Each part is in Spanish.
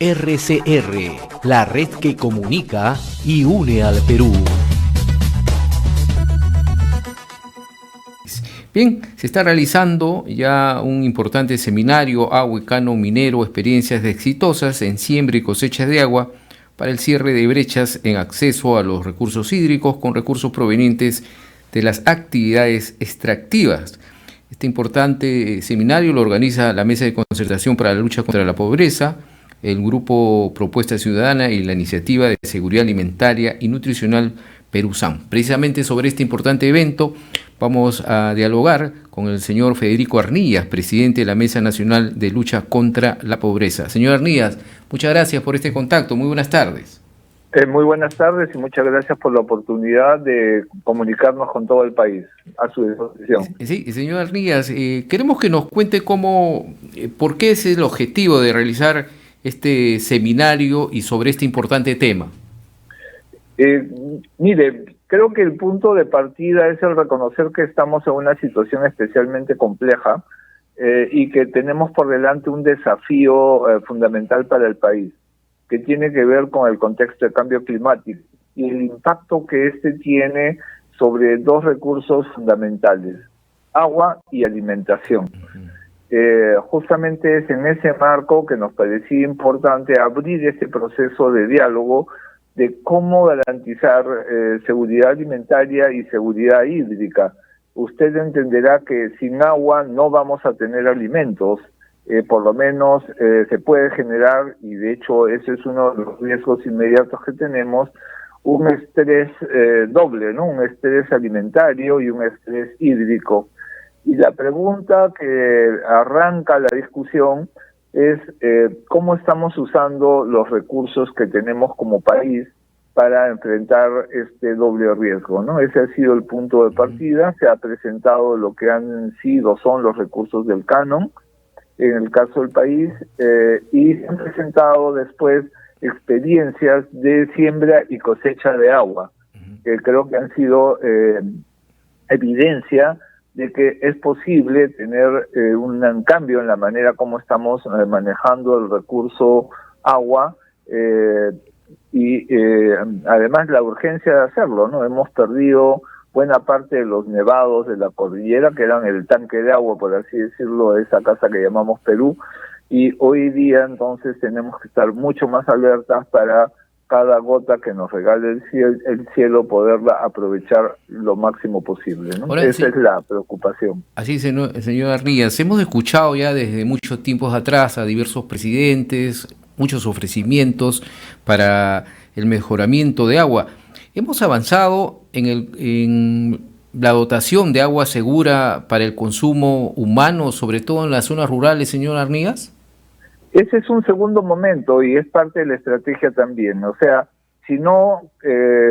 RCR, la red que comunica y une al Perú. Bien, se está realizando ya un importante seminario Agua y Canon Minero, experiencias exitosas en siembra y cosechas de agua para el cierre de brechas en acceso a los recursos hídricos con recursos provenientes de las actividades extractivas. Este importante seminario lo organiza la Mesa de Concertación para la Lucha contra la Pobreza, el Grupo Propuesta Ciudadana y la Iniciativa de Seguridad Alimentaria y Nutricional Perú-SAM. Precisamente sobre este importante evento vamos a dialogar con el señor Federico Arnillas, presidente de la Mesa Nacional de Lucha contra la Pobreza. Señor Arnillas, muchas gracias por este contacto. Muy buenas tardes. Muy buenas tardes y muchas gracias por la oportunidad de comunicarnos con todo el país a su disposición. Sí, señor Arnillas, queremos que nos cuente por qué es el objetivo de realizar este seminario y sobre este importante tema. Mire, creo que el punto de partida es el reconocer que estamos en una situación especialmente compleja y que tenemos por delante un desafío fundamental para el país, que tiene que ver con el contexto de cambio climático y el impacto que este tiene sobre dos recursos fundamentales, agua y alimentación. Justamente es en ese marco que nos parecía importante abrir este proceso de diálogo de cómo garantizar seguridad alimentaria y seguridad hídrica. Usted entenderá que sin agua no vamos a tener alimentos, por lo menos se puede generar, y de hecho ese es uno de los riesgos inmediatos que tenemos, un estrés doble, ¿no? Un estrés alimentario y un estrés hídrico. Y la pregunta que arranca la discusión es cómo estamos usando los recursos que tenemos como país para enfrentar este doble riesgo, ¿no? Ese ha sido el punto de partida. Se ha presentado lo que son los recursos del canon, en el caso del país, y se han presentado después experiencias de siembra y cosecha de agua, que creo que han sido evidencia de que es posible tener un cambio en la manera como estamos manejando el recurso agua y además la urgencia de hacerlo, ¿no? Hemos perdido buena parte de los nevados de la cordillera, que eran el tanque de agua, por así decirlo, de esa casa que llamamos Perú, y hoy día entonces tenemos que estar mucho más alertas para cada gota que nos regale el cielo poderla aprovechar lo máximo posible, ¿no? Ahora, esa es la preocupación. Así, señor Arnillas, hemos escuchado ya desde muchos tiempos atrás a diversos presidentes, muchos ofrecimientos para el mejoramiento de agua. ¿Hemos avanzado en la dotación de agua segura para el consumo humano, sobre todo en las zonas rurales, señor Arnillas? Ese es un segundo momento y es parte de la estrategia también. O sea, si no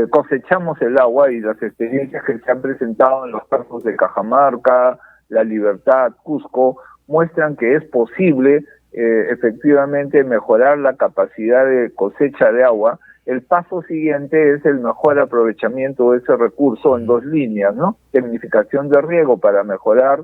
cosechamos el agua, y las experiencias que se han presentado en los casos de Cajamarca, La Libertad, Cusco, muestran que es posible efectivamente mejorar la capacidad de cosecha de agua. El paso siguiente es el mejor aprovechamiento de ese recurso en dos líneas, ¿no? Tecnificación de riego para mejorar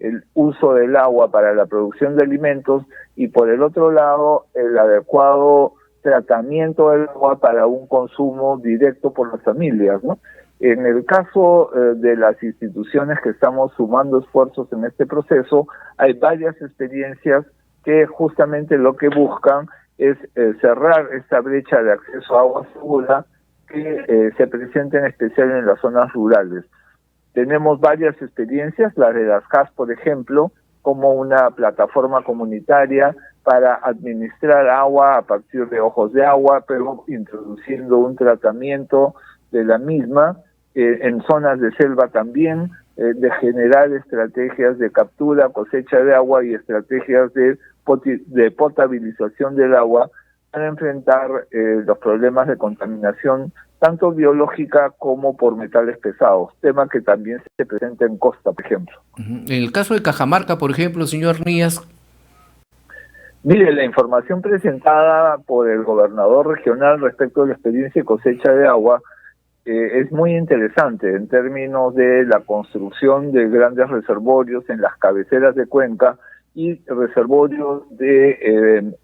el uso del agua para la producción de alimentos y por el otro lado el adecuado tratamiento del agua para un consumo directo por las familias, ¿no? En el caso de las instituciones que estamos sumando esfuerzos en este proceso, hay varias experiencias que justamente lo que buscan es cerrar esta brecha de acceso a agua segura que se presenta en especial en las zonas rurales. Tenemos varias experiencias, la de las CAS, por ejemplo, como una plataforma comunitaria para administrar agua a partir de ojos de agua, pero introduciendo un tratamiento de la misma, en zonas de selva también, de generar estrategias de captura, cosecha de agua y estrategias de potabilización del agua para enfrentar los problemas de contaminación tanto biológica como por metales pesados, tema que también se presenta en costa, por ejemplo. En el caso de Cajamarca, por ejemplo, señor Arnillas. Mire, la información presentada por el gobernador regional respecto a la experiencia de cosecha de agua es muy interesante en términos de la construcción de grandes reservorios en las cabeceras de cuenca y reservorios de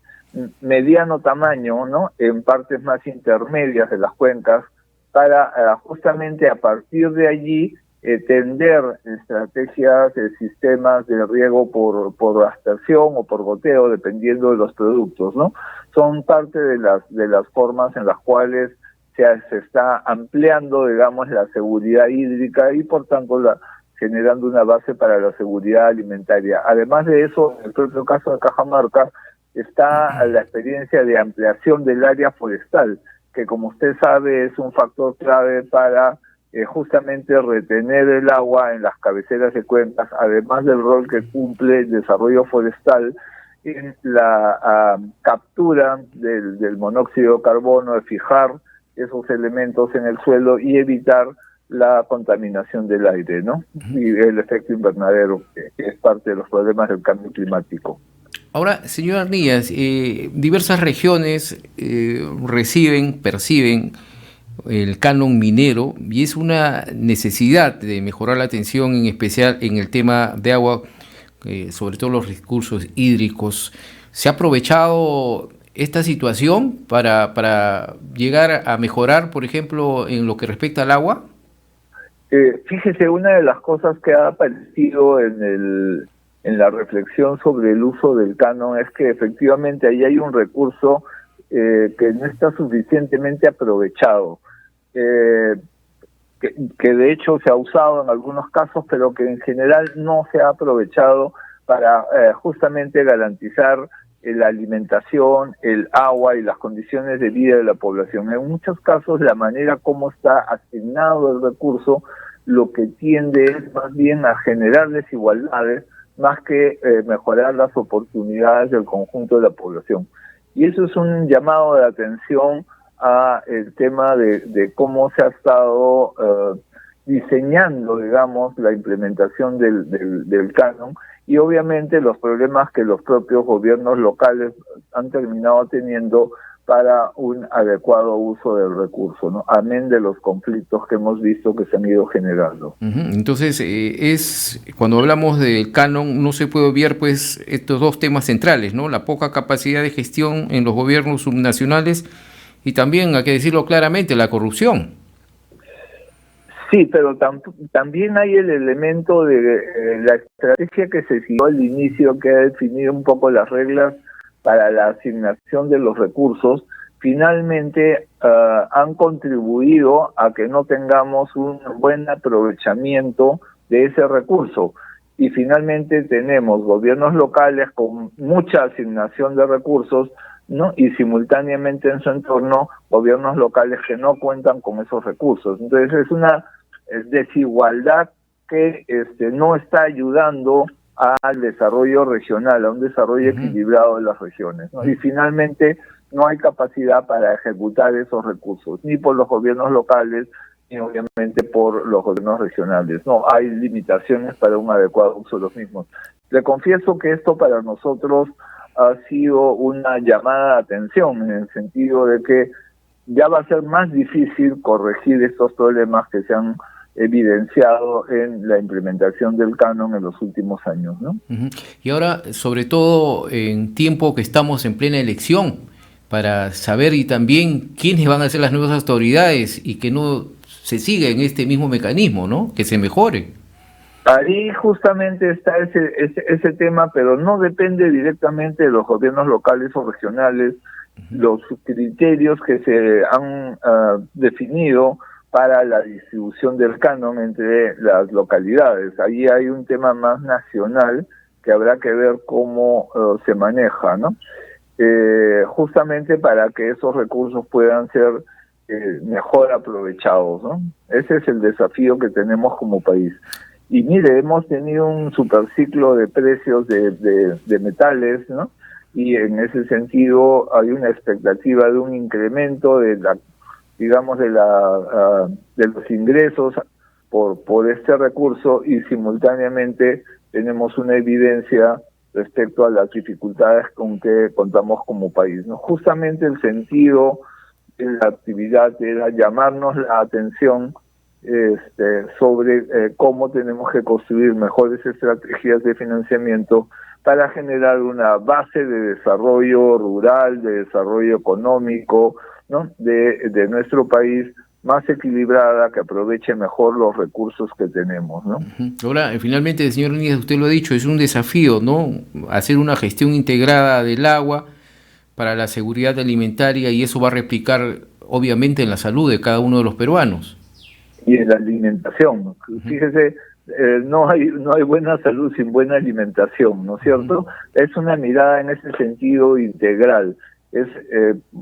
mediano tamaño, ¿no? En partes más intermedias de las cuencas, para justamente a partir de allí tender estrategias de sistemas de riego por aspersión o por goteo, dependiendo de los productos, ¿no? Son parte de las formas en las cuales se está ampliando, digamos, la seguridad hídrica y por tanto generando una base para la seguridad alimentaria. Además de eso, en el propio caso de Cajamarca, está la experiencia de ampliación del área forestal, que como usted sabe es un factor clave para justamente retener el agua en las cabeceras de cuencas, además del rol que cumple el desarrollo forestal en la captura del monóxido de carbono, de fijar esos elementos en el suelo y evitar la contaminación del aire, ¿no? Y el efecto invernadero, que es parte de los problemas del cambio climático. Ahora, señor Arnillas, diversas regiones perciben el canon minero y es una necesidad de mejorar la atención, en especial en el tema de agua, sobre todo los recursos hídricos. ¿Se ha aprovechado esta situación para llegar a mejorar, por ejemplo, en lo que respecta al agua? Fíjese, una de las cosas que ha aparecido en la reflexión sobre el uso del canon es que efectivamente ahí hay un recurso que no está suficientemente aprovechado, que de hecho se ha usado en algunos casos, pero que en general no se ha aprovechado para justamente garantizar la alimentación, el agua y las condiciones de vida de la población. En muchos casos la manera como está asignado el recurso lo que tiende es más bien a generar desigualdades más que mejorar las oportunidades del conjunto de la población. Y eso es un llamado de atención a el tema de cómo se ha estado diseñando, digamos, la implementación del canon, y obviamente los problemas que los propios gobiernos locales han terminado teniendo para un adecuado uso del recurso, ¿no? Amén de los conflictos que hemos visto que se han ido generando. Entonces, cuando hablamos del canon, no se puede obviar pues estos dos temas centrales, ¿no? La poca capacidad de gestión en los gobiernos subnacionales y también, hay que decirlo claramente, la corrupción. Sí, pero también hay el elemento de la estrategia que se siguió al inicio, que ha definido un poco las reglas para la asignación de los recursos. Finalmente han contribuido a que no tengamos un buen aprovechamiento de ese recurso. Y finalmente tenemos gobiernos locales con mucha asignación de recursos, ¿no? Y simultáneamente en su entorno gobiernos locales que no cuentan con esos recursos. Entonces es una desigualdad que no está ayudando al desarrollo regional, a un desarrollo equilibrado de las regiones, ¿no? Y finalmente no hay capacidad para ejecutar esos recursos, ni por los gobiernos locales, ni obviamente por los gobiernos regionales. No hay limitaciones para un adecuado uso de los mismos. Le confieso que esto para nosotros ha sido una llamada de atención, en el sentido de que ya va a ser más difícil corregir estos problemas que se han evidenciado en la implementación del canon en los últimos años, ¿no? Y ahora, sobre todo en tiempo que estamos en plena elección, para saber y también quiénes van a ser las nuevas autoridades y que no se siga en este mismo mecanismo, ¿no? Que se mejore. Ahí justamente está ese tema, pero no depende directamente de los gobiernos locales o regionales. Los criterios que se han definido para la distribución del canon entre las localidades. Ahí hay un tema más nacional que habrá que ver cómo se maneja, ¿no? Justamente para que esos recursos puedan ser mejor aprovechados, ¿no? Ese es el desafío que tenemos como país. Y mire, hemos tenido un superciclo de precios de metales, ¿no? Y en ese sentido hay una expectativa de un incremento de la, digamos, de los ingresos por este recurso, y simultáneamente tenemos una evidencia respecto a las dificultades con que contamos como país, ¿no? Justamente el sentido de la actividad era llamarnos la atención sobre cómo tenemos que construir mejores estrategias de financiamiento para generar una base de desarrollo rural, de desarrollo económico, ¿no? de nuestro país, más equilibrada, que aproveche mejor los recursos que tenemos, ¿no? Ahora, finalmente, señor Níaz, usted lo ha dicho, es un desafío, ¿no? Hacer una gestión integrada del agua para la seguridad alimentaria, y eso va a replicar, obviamente, en la salud de cada uno de los peruanos. Y en la alimentación. Fíjese, no hay buena salud sin buena alimentación, ¿no es cierto? Es una mirada en ese sentido integral. Es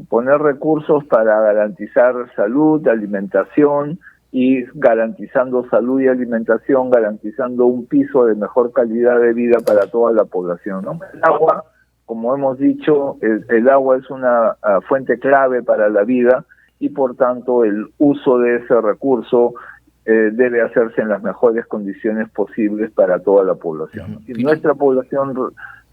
poner recursos para garantizar salud, alimentación, y garantizando salud y alimentación, garantizando un piso de mejor calidad de vida para toda la población, ¿no? El agua, como hemos dicho, el agua es una fuente clave para la vida, y por tanto el uso de ese recurso debe hacerse en las mejores condiciones posibles para toda la población. Y nuestra población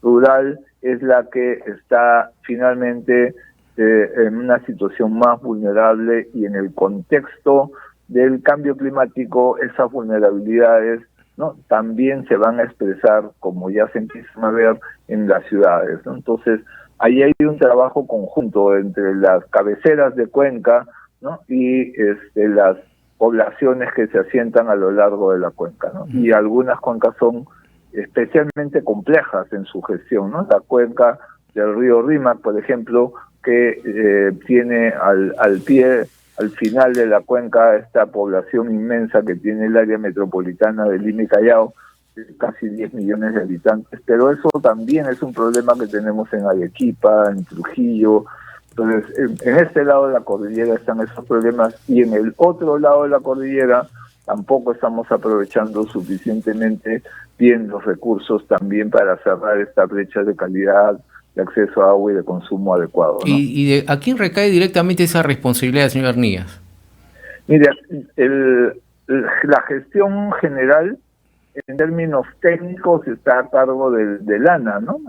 rural es la que está finalmente en una situación más vulnerable, y en el contexto del cambio climático esas vulnerabilidades, ¿no?, también se van a expresar, como ya se empiezan a ver en las ciudades, ¿no? Entonces, ahí hay un trabajo conjunto entre las cabeceras de cuenca, ¿no?, y las poblaciones que se asientan a lo largo de la cuenca, ¿no? Y algunas cuencas son especialmente complejas en su gestión, ¿no? La cuenca del río Rímac, por ejemplo, que tiene al final de la cuenca esta población inmensa que tiene el área metropolitana de Lima y Callao, casi 10 millones de habitantes, pero eso también es un problema que tenemos en Arequipa, en Trujillo. Entonces, en este lado de la cordillera están esos problemas, y en el otro lado de la cordillera tampoco estamos aprovechando suficientemente bien los recursos también para cerrar esta brecha de calidad, de acceso a agua y de consumo adecuado, ¿no? ¿Y a quién recae directamente esa responsabilidad, señor Níaz? Mira, la gestión general, en términos técnicos, está a cargo del ANA, ¿no?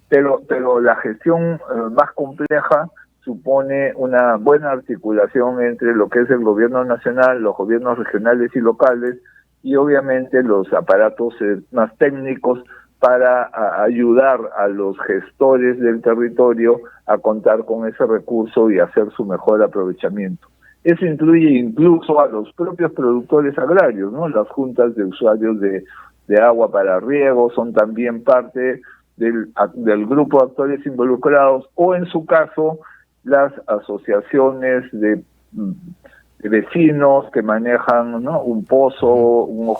Pero la gestión más compleja supone una buena articulación entre lo que es el gobierno nacional, los gobiernos regionales y locales, y obviamente los aparatos más técnicos para ayudar a los gestores del territorio a contar con ese recurso y hacer su mejor aprovechamiento. Eso incluye incluso a los propios productores agrarios, ¿no? Las juntas de usuarios de agua para riego son también parte del grupo de actores involucrados, o en su caso las asociaciones de vecinos que manejan, ¿no?, un pozo, un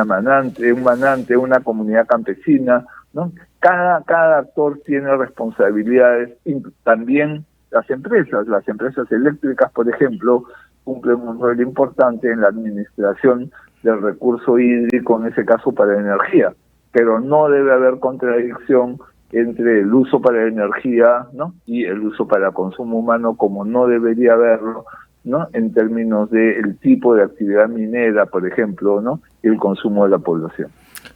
manante, una comunidad campesina, ¿no? Cada actor tiene responsabilidades, y también las empresas eléctricas, por ejemplo, cumplen un rol importante en la administración del recurso hídrico, en ese caso para energía, pero no debe haber contradicción entre el uso para energía, ¿no?, y el uso para consumo humano, como no debería haberlo, ¿no?, en términos del tipo de actividad minera, por ejemplo, ¿no?, y el consumo de la población.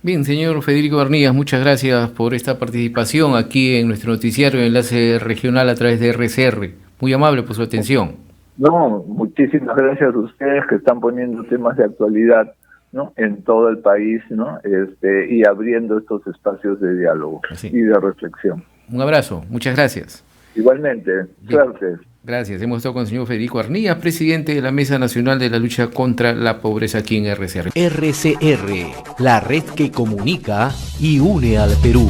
Bien, señor Federico Arnillas, muchas gracias por esta participación aquí en nuestro noticiario Enlace Regional a través de RCR. Muy amable por su atención. No, muchísimas gracias a ustedes que están poniendo temas de actualidad, ¿no?, en todo el país, ¿no?, y abriendo estos espacios de diálogo y de reflexión. Un abrazo, muchas gracias. Igualmente, suerte. Gracias. Hemos estado con el señor Federico Arnillas, presidente de la Mesa Nacional de la Lucha contra la Pobreza aquí en RCR. RCR, la red que comunica y une al Perú.